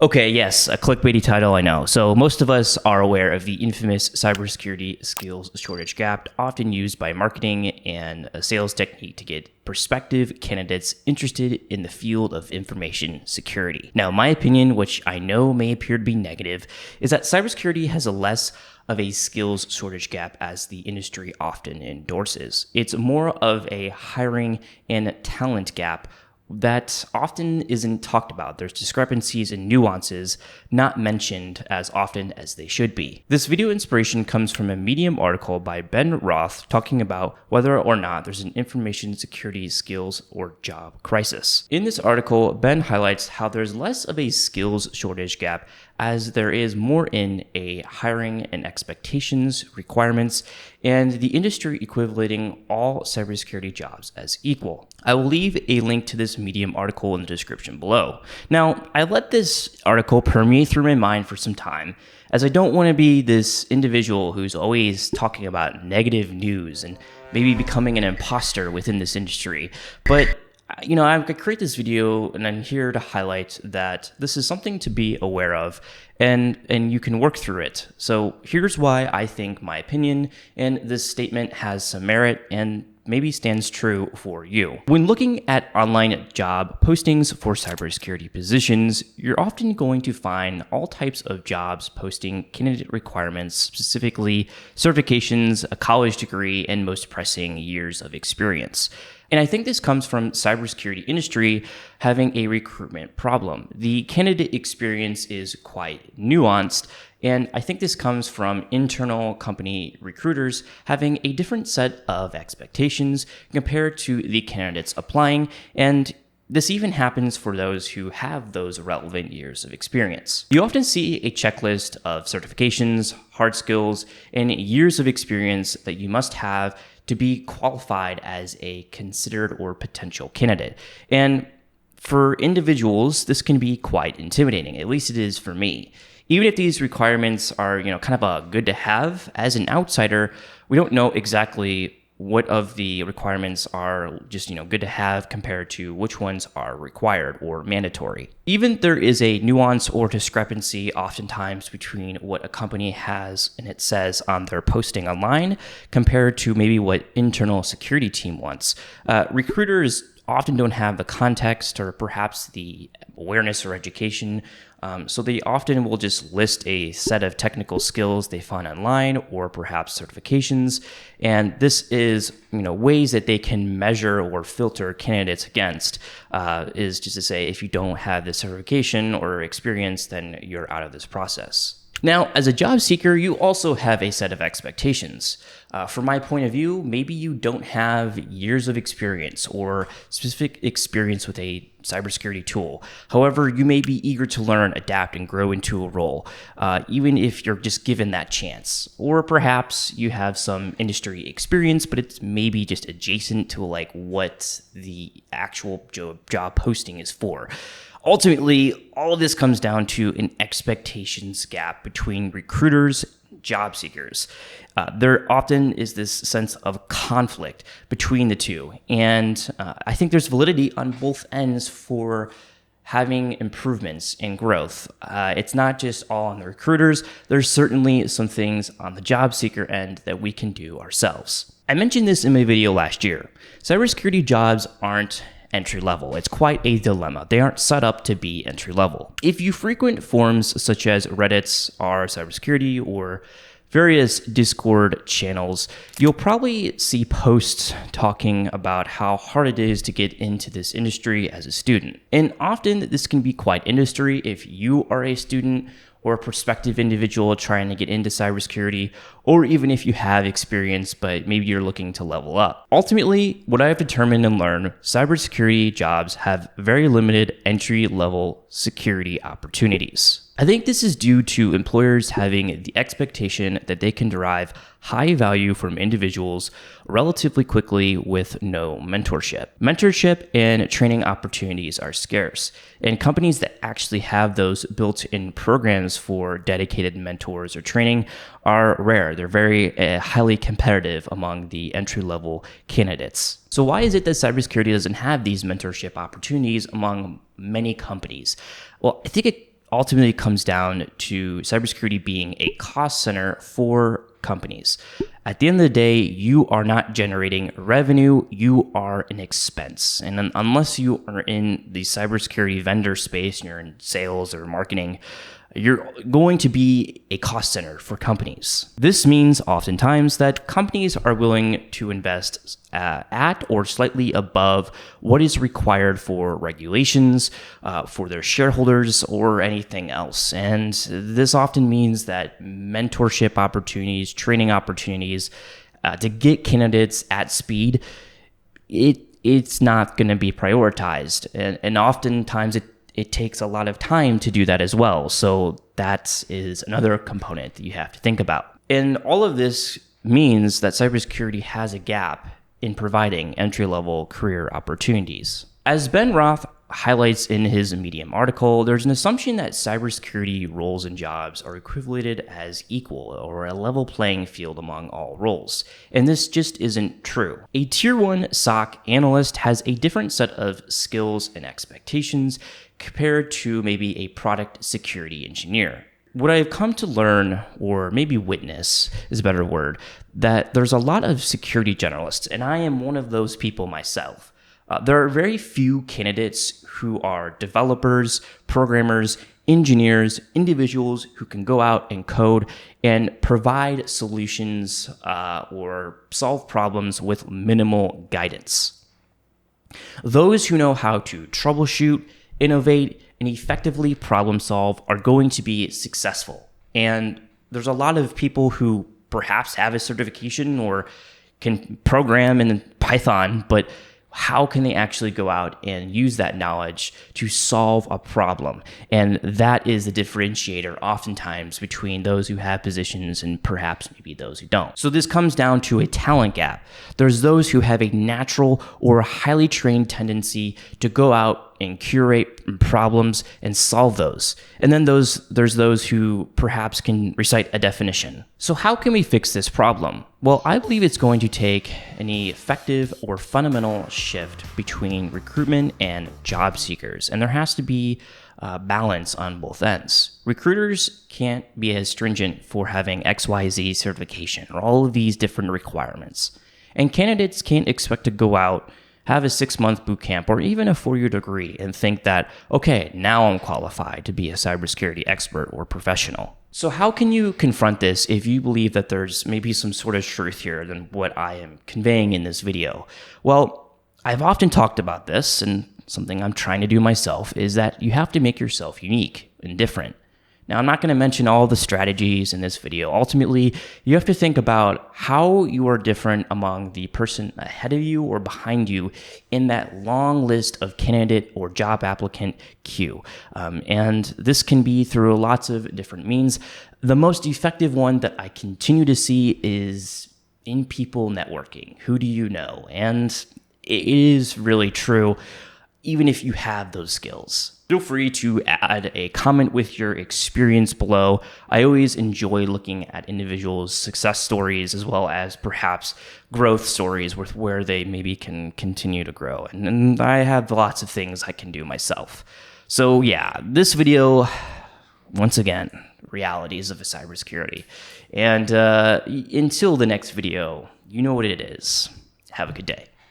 Okay, yes, a clickbaity title, I know. So most of us are aware of the infamous cybersecurity skills shortage gap, often used by marketing and a sales technique to get prospective candidates interested in the field of information security. Now, my opinion, which I know may appear to be negative, is that cybersecurity has a less of a skills shortage gap as the industry often endorses. It's more of a hiring and talent gap that often isn't talked about. There's discrepancies and nuances not mentioned as often as they should be. This video inspiration comes from a Medium article by Ben Roth talking about whether or not there's an information security skills or job crisis. In this article, Ben highlights how there's less of a skills shortage gap as there is more in a hiring and expectations, requirements, and the industry equating all cybersecurity jobs as equal. I will leave a link to this Medium article in the description below. Now, I let this article permeate through my mind for some time, as I don't want to be this individual who's always talking about negative news and maybe becoming an imposter within this industry. But I create this video and I'm here to highlight that this is something to be aware of and you can work through it. So here's why I think my opinion and this statement has some merit and maybe stands true for you. When looking at online job postings for cybersecurity positions, you're often going to find all types of jobs posting candidate requirements, specifically certifications, a college degree, and most pressing years of experience. And I think this comes from cybersecurity industry having a recruitment problem. The candidate experience is quite nuanced, and I think this comes from internal company recruiters having a different set of expectations compared to the candidates applying, and this even happens for those who have those relevant years of experience. You often see a checklist of certifications, hard skills, and years of experience that you must have to be qualified as a considered or potential candidate. And for individuals, this can be quite intimidating. At least it is for me. Even if these requirements are, kind of a good to have, as an outsider, we don't know exactly what of the requirements are just, good to have compared to which ones are required or mandatory. Even there is a nuance or discrepancy oftentimes between what a company has and it says on their posting online compared to maybe what internal security team wants. Recruiters often don't have the context or perhaps the awareness or education. So they often will just list a set of technical skills they find online or perhaps certifications. And this is, ways that they can measure or filter candidates against, is just to say, if you don't have this certification or experience, then you're out of this process. Now, as a job seeker, you also have a set of expectations. From my point of view, maybe you don't have years of experience or specific experience with a cybersecurity tool. However, you may be eager to learn, adapt, and grow into a role, even if you're just given that chance. Or perhaps you have some industry experience, but it's maybe just adjacent to what the actual job posting is for. Ultimately, all of this comes down to an expectations gap between recruiters and job seekers. There often is this sense of conflict between the two. And I think there's validity on both ends for having improvements and growth. It's not just all on the recruiters. There's certainly some things on the job seeker end that we can do ourselves. I mentioned this in my video last year. Cybersecurity jobs aren't entry level. It's quite a dilemma. They aren't set up to be entry level. If you frequent forums such as Reddit's r cybersecurity or various Discord channels, you'll probably see posts talking about how hard it is to get into this industry as a student. And often this can be quite industry if you are a student or a prospective individual trying to get into cybersecurity, or even if you have experience, but maybe you're looking to level up. Ultimately, what I've determined and learned, cybersecurity jobs have very limited entry-level security opportunities. I think this is due to employers having the expectation that they can derive high value from individuals relatively quickly with no mentorship. Mentorship and training opportunities are scarce, and companies that actually have those built-in programs for dedicated mentors or training are rare. They're very highly competitive among the entry-level candidates. So why is it that cybersecurity doesn't have these mentorship opportunities among many companies? Well, I think it ultimately comes down to cybersecurity being a cost center for companies. At the end of the day, you are not generating revenue, you are an expense. And unless you are in the cybersecurity vendor space and you're in sales or marketing, you're going to be a cost center for companies. This means oftentimes that companies are willing to invest at or slightly above what is required for regulations, for their shareholders, or anything else. And this often means that mentorship opportunities, training opportunities to get candidates at speed, it's not going to be prioritized. And oftentimes it takes a lot of time to do that as well. So that is another component that you have to think about. And all of this means that cybersecurity has a gap in providing entry-level career opportunities. As Ben Roth highlights in his Medium article, there's an assumption that cybersecurity roles and jobs are equated as equal or a level playing field among all roles. And this just isn't true. A Tier 1 SOC analyst has a different set of skills and expectations compared to maybe a product security engineer. What I've come to learn, or maybe witness is a better word, that there's a lot of security generalists, and I am one of those people myself. There are very few candidates who are developers, programmers, engineers, individuals who can go out and code and provide solutions or solve problems with minimal guidance. Those who know how to troubleshoot, innovate, and effectively problem solve are going to be successful. And there's a lot of people who perhaps have a certification or can program in Python, but how can they actually go out and use that knowledge to solve a problem? And that is the differentiator oftentimes between those who have positions and perhaps maybe those who don't. So this comes down to a talent gap. There's those who have a natural or highly trained tendency to go out and curate problems and solve those. And then there's those who perhaps can recite a definition. So how can we fix this problem? Well, I believe it's going to take an effective or fundamental shift between recruitment and job seekers. And there has to be balance on both ends. Recruiters can't be as stringent for having XYZ certification or all of these different requirements. And candidates can't expect to go out, have a 6-month boot camp or even a 4-year degree and think that, okay, now I'm qualified to be a cybersecurity expert or professional. So how can you confront this if you believe that there's maybe some sort of truth here than what I am conveying in this video? Well, I've often talked about this, and something I'm trying to do myself is that you have to make yourself unique and different. Now, I'm not going to mention all the strategies in this video. Ultimately, you have to think about how you are different among the person ahead of you or behind you in that long list of candidate or job applicant queue. And this can be through lots of different means. The most effective one that I continue to see is in people networking. Who do you know? And it is really true, even if you have those skills. Feel free to add a comment with your experience below. I always enjoy looking at individuals' success stories as well as perhaps growth stories with where they maybe can continue to grow. And I have lots of things I can do myself. So yeah, this video, once again, realities of cybersecurity. And until the next video, you know what it is. Have a good day.